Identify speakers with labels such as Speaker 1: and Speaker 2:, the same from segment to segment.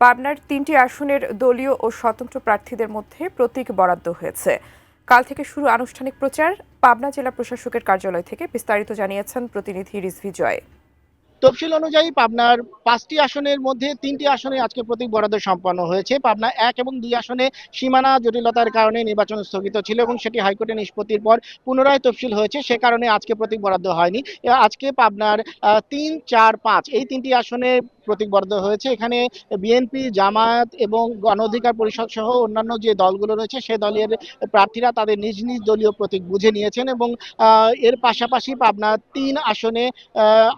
Speaker 1: পাবনার ৩টি আসনের দলীয় ও স্বতন্ত্র প্রার্থীদের মধ্যে প্রতীক বরাদ্দ হয়েছে। কাল থেকে শুরু আনুষ্ঠানিক প্রচার। পাবনা জেলা প্রশাসকের কার্যালয় থেকে বিস্তারিত জানিয়েছেন প্রতিনিধি রিজভী জয়।
Speaker 2: তফসিল অনুযায়ী পাবনার ৫টি আসনের মধ্যে ৩টি আসনে আজকে প্রতীক বরাদ্দ সম্পন্ন হয়েছে। পাবনা ১ এবং ২ আসনে সীমানা জটিলতার কারণে নির্বাচন স্থগিত ছিল এবং সেটি হাইকোর্টের নিষ্পত্তির পর পুনরায় তফসিল হয়েছে, সে কারণে আজকে প্রতীক বরাদ্দ হয়নি। আজকে পাবনার ৩, ৪, ৫ এই ৩টি আসনে প্রতীক বরাদ্দ হয়েছে। এখানে বিএনপি, জামায়াত এবং গণ অধিকার পরিষদ সহ অন্যান্য যে দলগুলো রয়েছে সে দলের প্রার্থীরা তাদের নিজ নিজ দলীয় প্রতীক বুঝে নিয়েছেন এবং এর পাশাপাশি পাবনা ৩ আসনে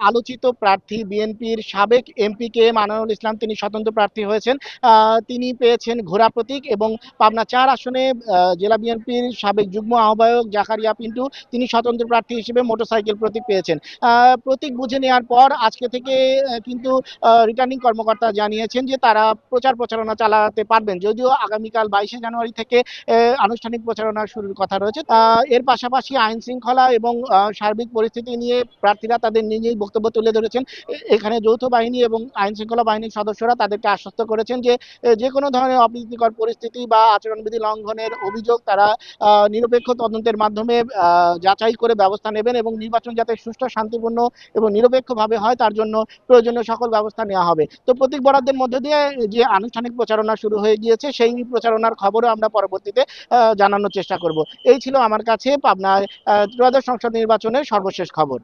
Speaker 2: আলোচিত প্রার্থী বিএনপির সাবেক MP K M Anwarul Islam, তিনি স্বতন্ত্র প্রার্থী হয়েছেন। তিনি পেয়েছেন ঘোড়া প্রতীক এবং পাবনা ৪ আসনে জেলা বিএনপির সাবেক যুগ্ম আহ্বায়ক জাকারিয়া পিন্টু, তিনি স্বতন্ত্র প্রার্থী হিসেবে মোটরসাইকেল প্রতীক পেয়েছেন। প্রতীক বুঝে নেওয়ার পর আজকে থেকে কিন্তু রিটার্নিং কর্মকর্তা জানিয়েছেন যে তারা প্রচারণা চালাতে পারবেন, যদিও আগামীকাল ২২শে জানুয়ারি থেকে আনুষ্ঠানিক প্রচারণা শুরুর কথা রয়েছে। এর পাশাপাশি আইন শৃঙ্খলা এবং সার্বিক পরিস্থিতি নিয়ে প্রার্থীরা তাদের নিজেই বক্তব্য তুলে ধরেছেন। এখানে যৌথ বাহিনী এবং আইন শৃঙ্খলা বাহিনীর সদস্যরা তাদেরকে আশ্বস্ত করেছেন যে যে কোনো ধরনের অপ্রীতিকর পরিস্থিতি বা আচরণবিধি লঙ্ঘনের অভিযোগ তারা নিরপেক্ষ তদন্তের মাধ্যমে যাচাই করে ব্যবস্থা নেবেন এবং নির্বাচন যাতে সুষ্ঠু, শান্তিপূর্ণ এবং নিরপেক্ষভাবে হয় তার জন্য প্রয়োজনীয় সকল ব্যবস্থা নেওয়া হবে। তো প্রতীক বরাদ্দের মধ্যে দিয়ে যে আনুষ্ঠানিক প্রচারণা শুরু হয়ে গিয়েছে, সেই প্রচারণার খবরও আমরা পরবর্তীতে জানানোর চেষ্টা করব। এই ছিল আমার কাছে পাবনায় ত্রয়োদশ সংসদ নির্বাচনের সর্বশেষ খবর।